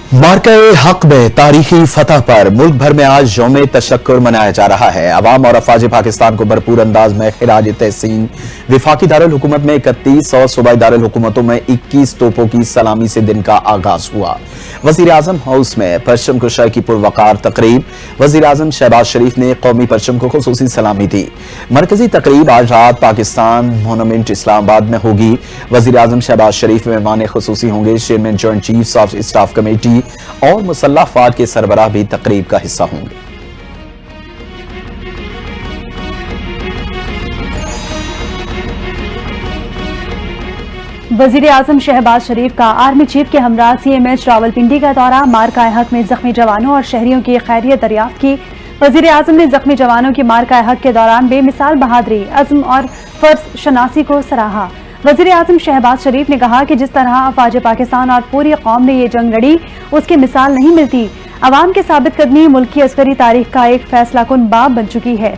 मार्का हक में तारीखी फतह पर मुल्क भर में आज यौम तशक्कुर मनाया जा रहा है। अवाम और अफवाज पाकिस्तान को भरपूर अंदाज में खिराज तहसीन। विफाकी दारुल हुकूमत में 31 और सूबाई दारुल हुकूमतों में 21 तोपों की सलामी से दिन का आगाज हुआ। वजीर आजम हाउस में परचम कुशाई की पुरवकार तकरीब। वजीर आजम शहबाज शरीफ ने कौमी परचम को खुसूसी सलामी दी। मरकजी तकरीब आज रात पाकिस्तान मोनूमेंट इस्लामाबाद में होगी। वजीर आजम शहबाज शरीफ मेहमान खुसूसी होंगे। Chairman joint chiefs of staff committee और मुसल्लह अफवाज के सरबराह भी तकरीब का हिस्सा होंगे। वजीर आजम शहबाज शरीफ का आर्मी चीफ के हमरा CMH रावलपिंडी का दौरा। मार्का हक में जख्मी जवानों और शहरियों की खैरियत दरियाफ्त की। वजीर आजम ने जख्मी जवानों की मार्का हक के दौरान बेमिसाल बहादुरी, अज़्म और फर्ज शनासी को सराहा। वजीर आजम शहबाज शरीफ ने कहा कि जिस तरह अफवाज पाकिस्तान और पूरी कौम ने ये जंग लड़ी, उसकी मिसाल नहीं मिलती। अवाम की साबित कदमी मुल्क की अस्करी तारीख का एक फैसला कुन बाब बन चुकी है।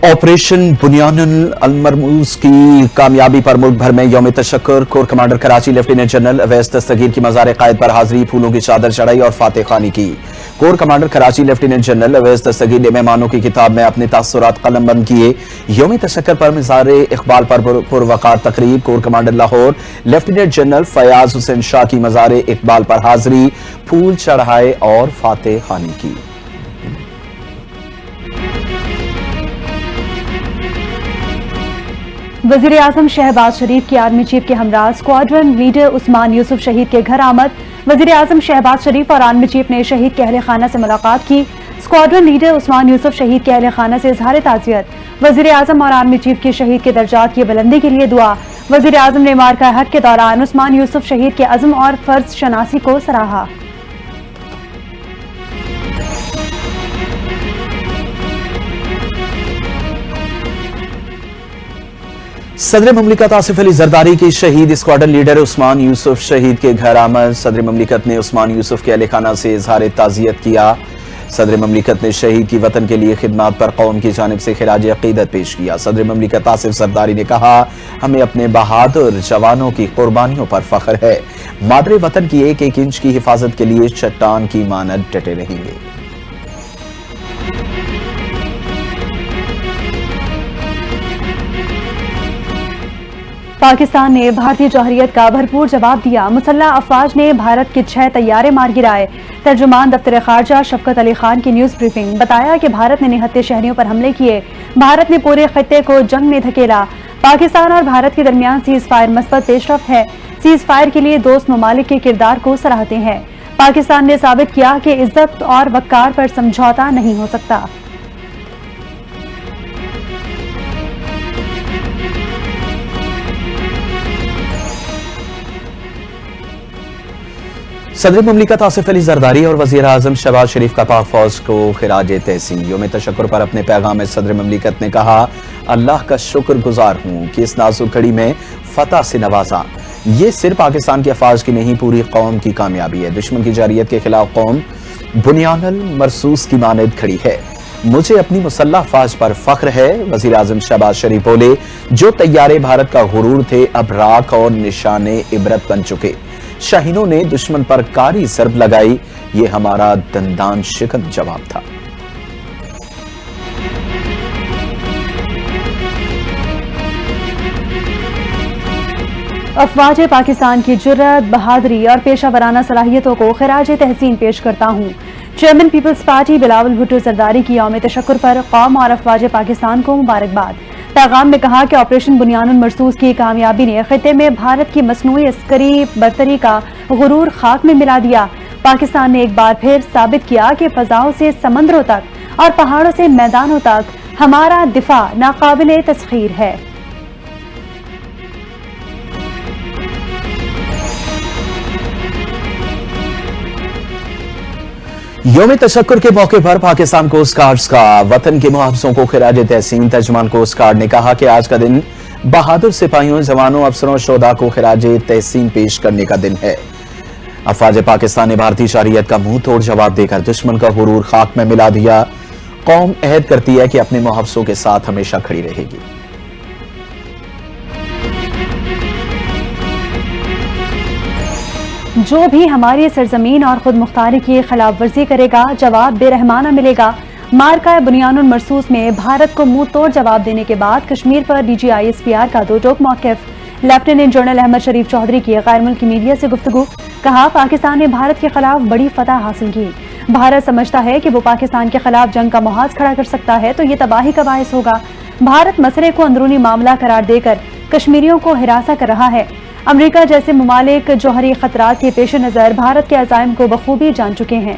ऑपरेशन बुनियानुल अलमरमूज की कामयाबी पर मुल्क भर में यौम तशक्कुर। Core commander Karachi lieutenant general Owais Dastgir की मज़ार कायद पर हाजिरी, फूलों की चादर चढ़ाई और फातह खानी की। Core commander Karachi lieutenant general Owais Dastgir ने मेहमानों की किताब में अपने तासुरात कलमबंद किए। यौम तशक्कुर पर मज़ार इकबाल पर पुरवकार तकरीब। Core commander Lahore lieutenant general Fayyaz Hussain Shah की मज़ार इकबाल पर हाजिरी, फूल चढ़ाए और फातह खानी की। वजीर आजम शहबाज शरीफ की आर्मी चीफ के हमरा स्क्वाड्रन लीडर उस्मान यूसुफ शहीद के घर आमद। वजीर आजम शहबाज शरीफ और आर्मी चीफ ने शहीद के अहले खाना से मुलाकात की। स्क्वाड्रन लीडर उस्मान यूसुफ शहीद के अहले खाना से इजहार ताज़ियत। वजीर आजम और आर्मी चीफ की शहीद के दर्जात की बुलंदी के लिए दुआ। वजीर आजम ने मार्का हक के दौरान उस्मान यूसुफ शहीद के अज़्म और फर्ज शनासी को सराहा। सदर ममलिकत आसिफ अली जरदारी की शहीद स्क्वाड्रन लीडर उस्मान यूसुफ शहीद के घर आमद। सदर ममलिकत ने उस्मान यूसुफ के अहले खाना से इजहार ताज़ियत किया। सदर ममलिकत ने शहीद की वतन के लिए खिदमत पर कौम की जानिब से खिराज अकीदत पेश किया। सदर ममलिकत आसिफ जरदारी ने कहा, हमें अपने बहादुर जवानों की कुर्बानियों पर फख्र है। मादरे वतन की एक एक इंच की हिफाजत के लिए चट्टान की मानद डटे रहेंगे। पाकिस्तान ने भारतीय जौहरियत का भरपूर जवाब दिया। मुसल्लह अफवाज ने भारत के 6 तैयारे मार गिराए। तर्जुमान दफ्तर खारजा शफकत अली खान की न्यूज ब्रीफिंग। बताया कि भारत ने निहत्थे शहरियों पर हमले किए। भारत ने पूरे खित्ते को जंग में धकेला। पाकिस्तान और भारत के दरमियान सीज फायर मस्बत पेशरफ्त है। सीज फायर के लिए दोस्त ममालिक के किरदार को सराहते हैं। पाकिस्तान ने साबित किया कि इज्जत और वक़ार पर समझौता नहीं हो सकता। सदर ममलिकत आसिफ अली जरदारी और वजीर आजम शहबाज शरीफ का पाक फौज को खिराज तहसीन। यौम तशक्कुर पर अपने पैगाम में सदर ममलिकत ने कहा, अल्लाह का शुक्र गुजार हूँ कि इस नाजुक घड़ी में फतह से नवाजा। ये सिर्फ पाकिस्तान के अफवाज की नहीं, पूरी कौम की कामयाबी है। दुश्मन की जारियत के खिलाफ कौम बुनियानुल मरसूस की मानद खड़ी है। मुझे अपनी मुसल्लह अफवाज पर फख्र है। वजीर आजम शहबाज शरीफ बोले, जो तैयारे भारत का गुरूर थे अब राख और निशाने इबरत बन चुके। शाहीनों ने दुश्मन पर कारी ज़रब लगाई, ये हमारा दंदान शिकन जवाब था। अफवाज पाकिस्तान की जुर्रत, बहादुरी और पेशा वराना सलाहियतों को खिराज तहसीन पेश करता हूँ। Chairman Peoples Party Bilawal Bhutto Zardari की यौम तशक्कुर पर कौम और अफवाज पाकिस्तान को मुबारकबाद। पैगाम में कहा कि ऑपरेशन बुनियानुल मरसूस की कामयाबी ने खित्ते में भारत की मसनूई अस्करी बरतरी का गुरूर खाक में मिला दिया। पाकिस्तान ने एक बार फिर साबित किया कि फजाओं से समंदरों तक और पहाड़ों से मैदानों तक हमारा दिफा नाकाबिले तस्खीर है। यौम तशक्कुर के मौके पर पाकिस्तान कोस्ट गार्ड का वतन के मुहाफिजों को खिराज तहसीन। तर्जुमान कोस्ट गार्ड ने कहा कि आज का दिन बहादुर सिपाहियों, जवानों, अफसरों, शोधा को खिराज तहसीन पेश करने का दिन है। अफवाज पाकिस्तान ने भारतीय शरीयत का मुंह तोड़ जवाब देकर दुश्मन का गुरूर खाक में मिला दिया। कौम अहद करती है कि अपने मुहाफिजों के साथ हमेशा खड़ी रहेगी। जो भी हमारी सरजमीन और खुद मुख्तारी की खिलाफ वर्जी करेगा, जवाब बेरहमाना मिलेगा। मार्का बुनियानुल मरसूस में भारत को मुंह तोड़ जवाब देने के बाद कश्मीर पर DGISPR का दो टोक मौक़िफ़। लेफ्टिनेंट जनरल अहमद शरीफ चौधरी की गैर मुल्की मीडिया से गुफ्तगू। कहा, पाकिस्तान ने भारत के खिलाफ बड़ी फतह हासिल की। भारत समझता है कि वो पाकिस्तान के खिलाफ जंग का मुहाज खड़ा कर सकता है तो ये तबाही का बायस होगा। भारत मसले को अंदरूनी मामला करार देकर कश्मीरियों को हिरासा कर रहा है। अमेरिका जैसे ममालिक जौहरी खतरात के पेश नज़र भारत के अज़ाइम को बखूबी जान चुके हैं।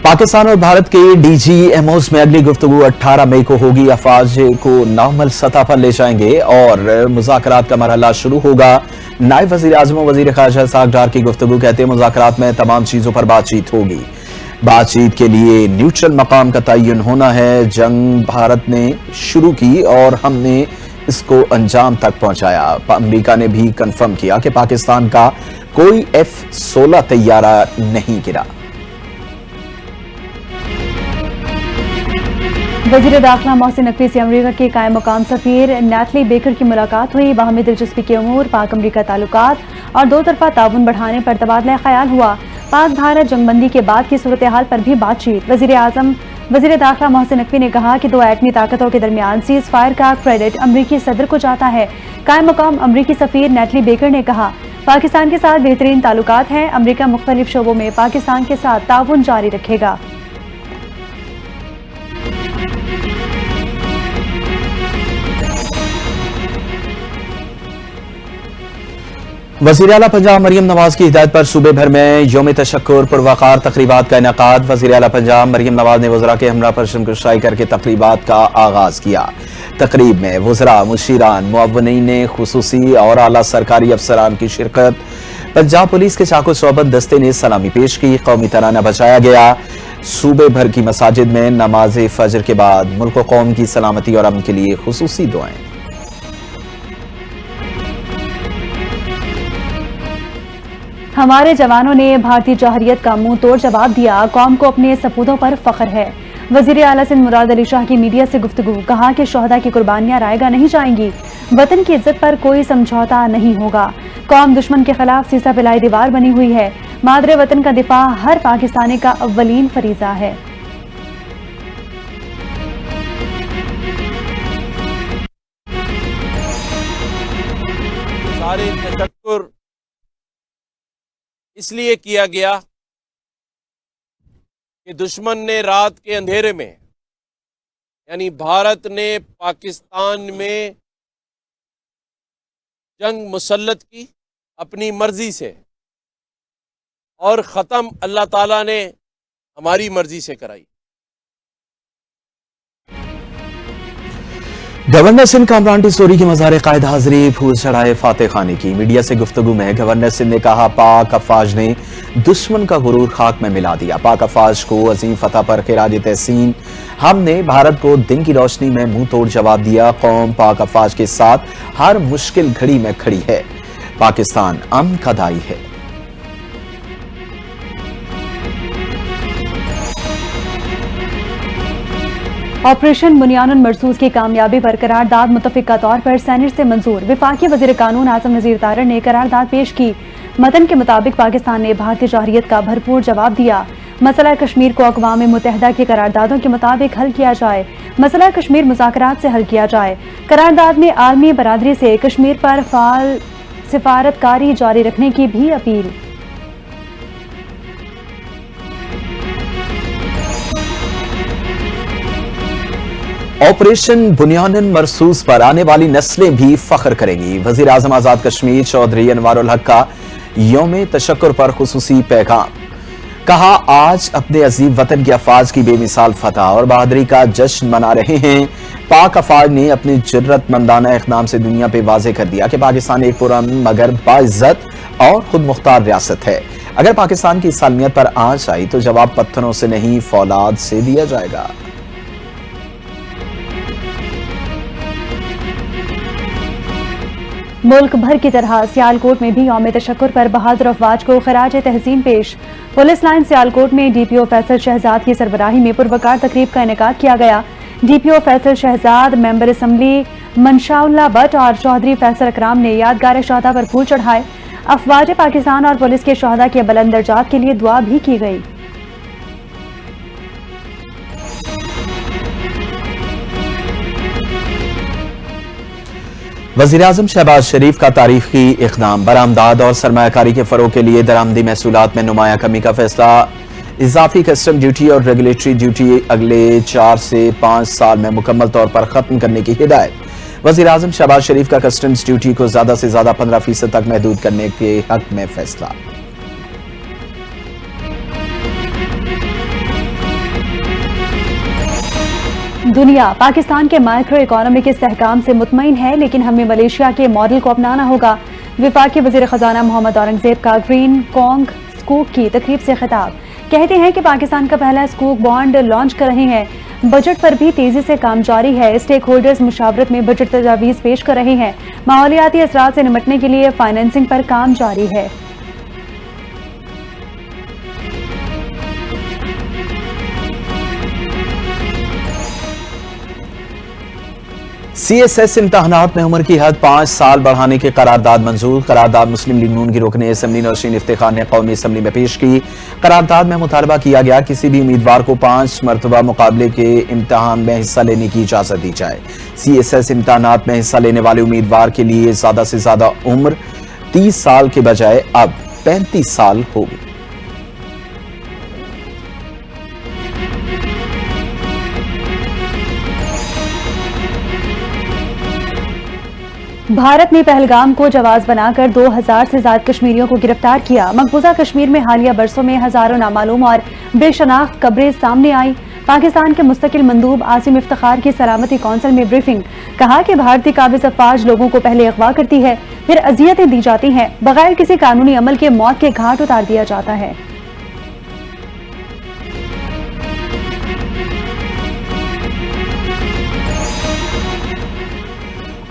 पाकिस्तान और भारत के DGMOs में अगली गुफ्तगू 18 मई को होगी। अफवाज को नॉर्मल सतह पर ले जाएंगे और मुज़ाकरात का मरहला शुरू होगा। नायब वज़ीर आज़म और वज़ीर ख़ारिजा इसहाक़ डार की गुफ्तगू कहते हैं मुज़ाकरात में तमाम चीज़ों पर बातचीत होगी। बातचीत के लिए न्यूट्रल मकाम का तयन होना है। जंग भारत ने शुरू की और हमने इसको अंजाम तक पहुंचाया। अमेरिका ने भी कंफर्म किया कि पाकिस्तान का कोई F-16 तैयारा नहीं गिरा। वज़ीर दाखिला मोहसिन नकवी से अमेरिका के कायम मुकाम सफीर नैथली बेकर की मुलाकात हुई। बाहमी दिलचस्पी के उमूर, पाक अमेरिका ताल्लुकात और दो तरफा ताउन बढ़ाने पर तबादला ख्याल हुआ। पाक भारत जंगबंदी के बाद की सूरत हाल पर भी बातचीत। वज़ीर दाखिला मोहसिन नकवी ने कहा कि दो एटमी ताकतों के दरमियान सीज फायर का क्रेडिट अमरीकी सदर को जाता है। कायम मुकाम अमरीकी सफीर नैथली बेकर ने कहा, पाकिस्तान के साथ बेहतरीन ताल्लुकात हैं। अमरीका मुख्तलिफ शोबों में पाकिस्तान के साथ ताउन जारी रखेगा। वज़ीर आला पंजाब मरियम नवाज की हिदायत पर सूबे भर में यौम तशक्कुर पुरवकार तकरीबात का इनेकाद। वज़ीर आला पंजाब मरियम नवाज ने वज़रा के हमरा पर शमकुशाई करके तकरीबात का आगाज किया। तकरीब में वज़रा, मुशीरान, मुअव्वनीन खुसूसी और आला सरकारी अफसरान की शिरकत। पंजाब पुलिस के चाको सोबत दस्ते ने सलामी पेश की। कौमी तराना बजाया गया। सूबे भर की मसाजिद में नमाज फजर के बाद मुल्क व कौम की सलामती और अमन के लिए खुसूसी दुआएं। हमारे जवानों ने भारतीय जौहरियत का मुंह तोड़ जवाब दिया। कौम को अपने सपूतों पर फख्र है। वज़ीर आला सिंध मुराद अली शाह की मीडिया से गुफ्तगू। कहा कि शोहदा की कुर्बानियां रायगा नहीं जाएंगी। वतन की इज्जत पर कोई समझौता नहीं होगा। कौम दुश्मन के खिलाफ सीसा पिलाई दीवार बनी हुई है। मादरे वतन का दिफा हर पाकिस्तानी का अव्वलीन फरीजा है। सारे तशक्कुर इसलिए किया गया कि दुश्मन ने रात के अंधेरे में, यानी भारत ने पाकिस्तान में जंग मुसल्लत की अपनी मर्जी से और ख़त्म अल्लाह ताला ने हमारी मर्जी से कराई। गवर्नर सिंध कामरान टिसोरी की मज़ार कायद हाज़िरी फूल चढ़ाए फातेह खानी की। मीडिया से गुफ्तगू में गवर्नर सिंध ने कहा, पाक अफवाज ने दुश्मन का गुरूर खाक में मिला दिया। पाक अफवाज को अजीम फतह पर खिराज तहसीन। हमने भारत को दिन की रोशनी में मुंह तोड़ जवाब दिया। कौम पाक अफवाज के साथ हर मुश्किल घड़ी में खड़ी है। पाकिस्तान अमन का दाई है। ऑपरेशन बुनियानुल मरसूस की कामयाबी पर करारदाद मुतफ़िका तौर पर सेनेट से मंजूर। वफाकी वज़ीर कानून आज़म नज़ीर तारड़ ने करारदाद पेश की। मतन के मुताबिक पाकिस्तान ने भारतीय जौहरियत का भरपूर जवाब दिया। मसला कश्मीर को अक़वाम मुत्तहिदा की करारदादों के मुताबिक हल किया जाए। मसला कश्मीर मुज़ाकरात से हल किया जाए। करारदाद में आलमी बरादरी से कश्मीर पर फ़ाल सिफारतकारी जारी रखने की भी अपील। ऑपरेशन बुनियानुल मरसूस पर आने वाली नस्लें भी फख्र करेंगी। वज़ीर आज़म आज़ाद कश्मीर चौधरी अनवारुल हक का यौम तशक्कुर पर खुसूसी पैगाम। کہا آج اپنے عظیم وطن کے افواج کی بے مثال فتح اور بہادری کا جشن منا رہے ہیں۔ پاک افواج نے اپنی جرت مندانہ اقدام سے دنیا پہ واضح کر دیا کہ پاکستان ایک پرامن مگر باعزت اور خود مختار ریاست ہے۔ اگر پاکستان کی سالمیت پر آنچ آئی تو جواب پتھروں سے نہیں فولاد سے دیا جائے گا۔ ملک بھر کی طرح سیالکوٹ میں بھی یوم تشکر پر بہادر افواج کو خراج تحسین پیش۔ پولیس لائن سیالکوٹ میں D P O Faisal Shahzad کی سربراہی میں پروقار تقریب کا انعقاد کیا گیا۔ D P O Faisal Shahzad, member assembly Mansha Ullah Butt اور چودھری فیصل اکرام نے یادگار شہداء پر پھول چڑھائے۔ افواج پاکستان اور پولیس کے شہداء کے بلند درجات کے لیے دعا بھی کی گئی۔ وزیراعظم شہباز شریف کا تاریخی اقدام برآمدات اور سرمایہ کاری کے فروغ کے لیے درآمدی محصولات میں نمایاں کمی کا فیصلہ۔ اضافی کسٹم ڈیوٹی اور ریگولیٹری ڈیوٹی اگلے 4 سے 5 سال میں مکمل طور پر ختم کرنے کی ہدایت۔ وزیراعظم شہباز شریف کا کسٹمز ڈیوٹی کو زیادہ سے زیادہ 15% تک محدود کرنے کے حق میں فیصلہ۔ دنیا پاکستان کے مائیکرو اکانومک استحکام سے مطمئن ہے، لیکن ہمیں ملیشیا کے ماڈل کو اپنانا ہوگا۔ وفاقی وزیر خزانہ محمد اورنگزیب کا گرین کانگ سکوک کی تقریب سے خطاب۔ کہتے ہیں کہ پاکستان کا پہلا سکوک بانڈ لانچ کر رہے ہیں۔ بجٹ پر بھی تیزی سے کام جاری ہے۔ اسٹیک ہولڈرز مشاورت میں بجٹ تجاویز پیش کر رہے ہیں۔ ماحولیاتی اثرات سے نمٹنے کے لیے فائنینسنگ پر کام جاری ہے۔ سی ایس ایس امتحانات میں عمر کی حد 5 سال بڑھانے کی قرارداد منظور۔ قرارداد مسلم لیگ نون کی رکن اسمبلی نوشین افتخار نے قومی اسمبلی میں پیش کی۔ قرارداد میں مطالبہ کیا گیا کسی بھی امیدوار کو 5 مرتبہ مقابلے کے امتحان میں حصہ لینے کی اجازت دی جائے۔ سی ایس ایس امتحانات میں حصہ لینے والے امیدوار کے لیے زیادہ سے زیادہ عمر 30 سال کے بجائے اب 35 سال ہوگی۔ بھارت نے پہلگام کو جواز بنا کر 2000 سے زائد کشمیریوں کو گرفتار کیا۔ مقبوضہ کشمیر میں حالیہ برسوں میں ہزاروں نامعلوم اور بے شناخت قبریں سامنے آئیں۔ پاکستان کے مستقل مندوب عاصم افتخار کی سلامتی کونسل میں بریفنگ۔ کہا کہ بھارتی قابض افواج لوگوں کو پہلے اغوا کرتی ہے، پھر اذیتیں دی جاتی ہیں، بغیر کسی قانونی عمل کے موت کے گھاٹ اتار دیا جاتا ہے۔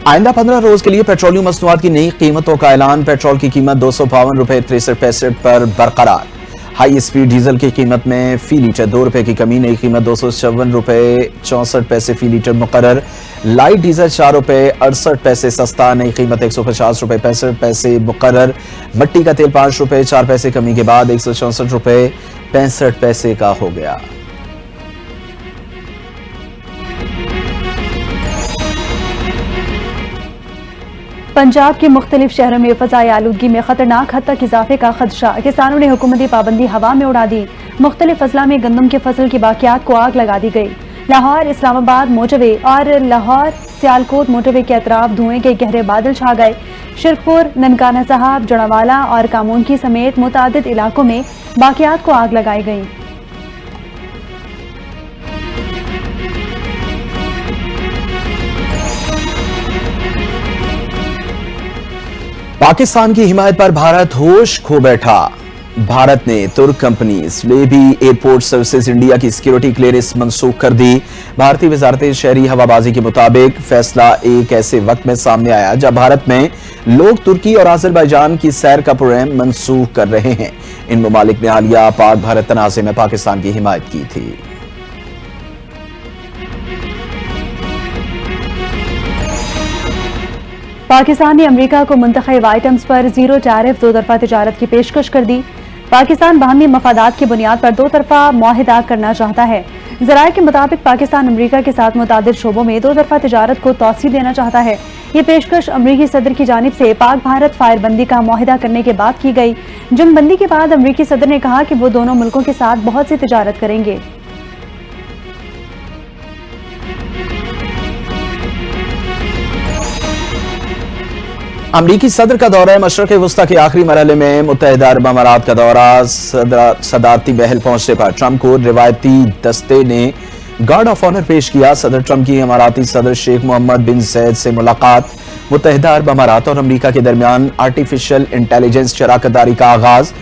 آئندہ 15 روز کے لیے پیٹرولیم مصنوعات کی نئی قیمتوں کا اعلان۔ پیٹرول کی قیمت 252 روپے 63 پیسے پر برقرار۔ ہائی اسپیڈ ڈیزل کی قیمت میں فی لیٹر 2 روپے کی کمی، نئی قیمت 254 روپے 64 پیسے فی لیٹر مقرر۔ لائٹ ڈیزل 4 روپے 68 پیسے سستا، نئی قیمت 150 روپے 65 پیسے مقرر۔ مٹی کا تیل 5 روپے 4 پیسے کمی کے بعد 164 روپے 65 پیسے کا ہو گیا۔ پنجاب کے مختلف شہروں میں فضائی آلودگی میں خطرناک حد تک اضافے کا خدشہ، کسانوں نے حکومتی پابندی ہوا میں اڑا دی۔ مختلف اضلاع میں گندم کی فصل کی باقیات کو آگ لگا دی گئی۔ لاہور اسلام آباد موٹروے اور لاہور سیالکوٹ موٹروے کے اطراف دھوئیں کے گہرے بادل چھا گئے۔ شرکپور، ننکانہ صاحب، جڑاوالا اور کامونکی سمیت متعدد علاقوں میں باقیات کو آگ لگائی گئی۔ پاکستان کی حمایت پر بھارت ہوش کھو بیٹھا۔ بھارت نے ترک کمپنی سلیبی ایئرپورٹ سروسز انڈیا کی سیکیورٹی کلیئرنس منسوخ کر دی۔ بھارتی وزارت شہری ہوابازی کے مطابق فیصلہ ایک ایسے وقت میں سامنے آیا جب بھارت میں لوگ ترکی اور آذربائیجان کی سیر کا پروگرام منسوخ کر رہے ہیں۔ ان ممالک نے حالیہ پاک بھارت تنازع میں پاکستان کی حمایت کی تھی۔ پاکستان نے امریکہ کو منتخب آئٹمز پر زیرو ٹیرف دو طرفہ تجارت کی پیشکش کر دی۔ پاکستان باہمی مفادات کی بنیاد پر دو طرفہ معاہدہ کرنا چاہتا ہے۔ ذرائع کے مطابق پاکستان امریکہ کے ساتھ متعدد شعبوں میں دو طرفہ تجارت کو توسیع دینا چاہتا ہے۔ یہ پیشکش امریکی صدر کی جانب سے پاک بھارت فائر بندی کا معاہدہ کرنے کے بعد کی گئی۔ جنگ بندی کے بعد امریکی صدر نے کہا کہ وہ دونوں ملکوں کے ساتھ بہت سی تجارت کریں گے۔ अमरीकी सदर का दौरा मशरक़ वस्ता के आखिरी मरहले में मुत्तहिदा अरब अमारात का दौरा। सदारती महल पहुंचने पर ट्रंप को रिवायती दस्ते ने गार्ड ऑफ ऑनर पेश किया। सदर ट्रंप की अमाराती सदर शेख मोहम्मद बिन जैद से मुलाकात। मुत्तहिदा अरब अमारात और अमरीका के दरमियान आर्टिफिशियल इंटेलिजेंस शराकतदारी का आगाज।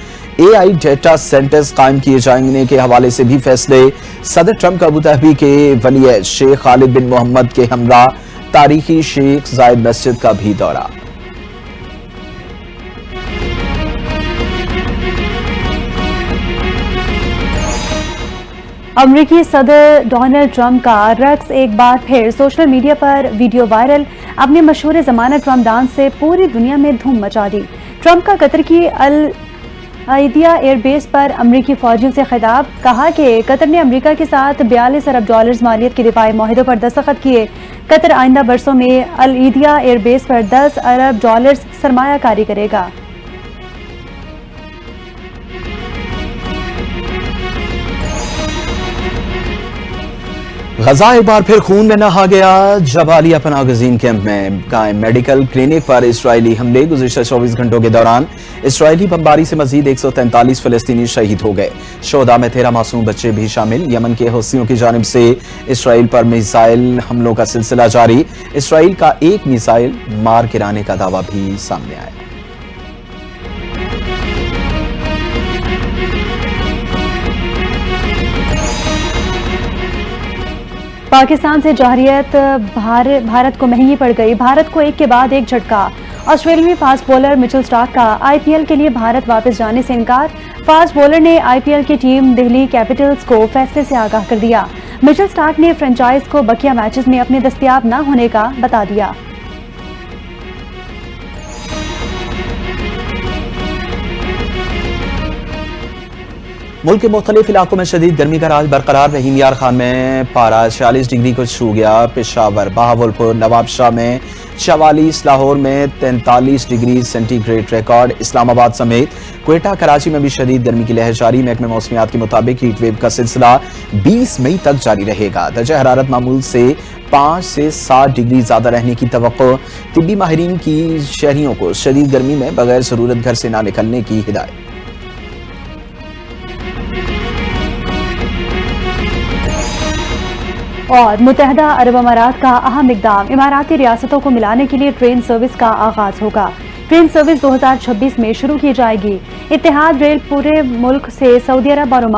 AI डेटा सेंटर्स कायम किए जाने के हवाले से भी फैसले। सदर ट्रंप का अबूधाबी के वली शेख खालिद बिन मोहम्मद के हमरा तारीखी शेख जायद मस्जिद का भी दौरा। अमरीकी सदर डोनाल्ड ट्रंप का रक्स एक बार फिर सोशल मीडिया पर वीडियो वायरल। अपने मशहूर ज़माना ट्रंप डांस से पूरी दुनिया में धूम मचा दी। ट्रंप का कतर की अल आइदिया एयरबेस पर अमरीकी फौजियों से खिताब। कहा कि कतर ने अमरीका के साथ $42 अरब मालियत के दिफाई माहिदों पर दस्तखत किए। कतर आइंदा बरसों में अल आइदिया एयरबेस पर $10 अरब सरमायाकारी करेगा। गजा एक बार फिर खून में नहा गया। जबालिया पनाहगज़ीन कैंप में कायम मेडिकल क्लिनिक पर इस्राइली हमले। गुज़िश्ता 24 घंटों के दौरान इस्राइली बमबारी से मजीद 143 फलस्तीनी शहीद हो गए। शोहदा में 13 मासूम बच्चे भी शामिल। यमन के हौसियों की जानिब से इस्राइल पर मिसाइल हमलों का सिलसिला जारी। इस्राइल का एक मिसाइल मार गिराने का दावा भी सामने आया। पाकिस्तान से जौहरियत भारत को महंगी पड़ गई। भारत को एक के बाद एक झटका। ऑस्ट्रेलियाई फास्ट बॉलर मिचेल स्टार्क का IPL के लिए भारत वापस जाने से इनकार। फास्ट बॉलर ने IPL की टीम दिल्ली कैपिटल्स को फैसले से आगाह कर दिया। मिचेल स्टार्क ने फ्रेंचाइज को बकिया मैचेस में अपने दस्तयाब न होने का बता दिया। मुल्क के मुख्तलिफ इलाकों में शदीद गर्मी का राज बरकरार। रहीम यार खान में पारा 46 डिग्री को छू गया। पेशावर, बहावलपुर, नवाबशाह में 44, लाहौर में 43 डिग्री सेंटीग्रेड रिकॉर्ड। इस्लामाबाद समेत क्वेटा, कराची में भी शदीद गर्मी की लहर जारी। महकमे मौसमियात के मुताबिक हीट वेव का सिलसिला 20 मई तक जारी रहेगा। दर्जा हरारत मामूल से 5 से 7 डिग्री ज्यादा रहने की तवक्को। तिब्बी माहिरीन की शहरियों को शदीद गर्मी में बगैर जरूरत घर से ना निकलने की हिदायत। और मुत्तहिदा अरब अमारात का अहम इक़दाम। इमाराती रियासतों को मिलाने के लिए ट्रेन सर्विस का आगाज होगा। ट्रेन सर्विस 2026 में शुरू की जाएगी। इत्तेहाद रेल पूरे मुल्क से सऊदी अरब और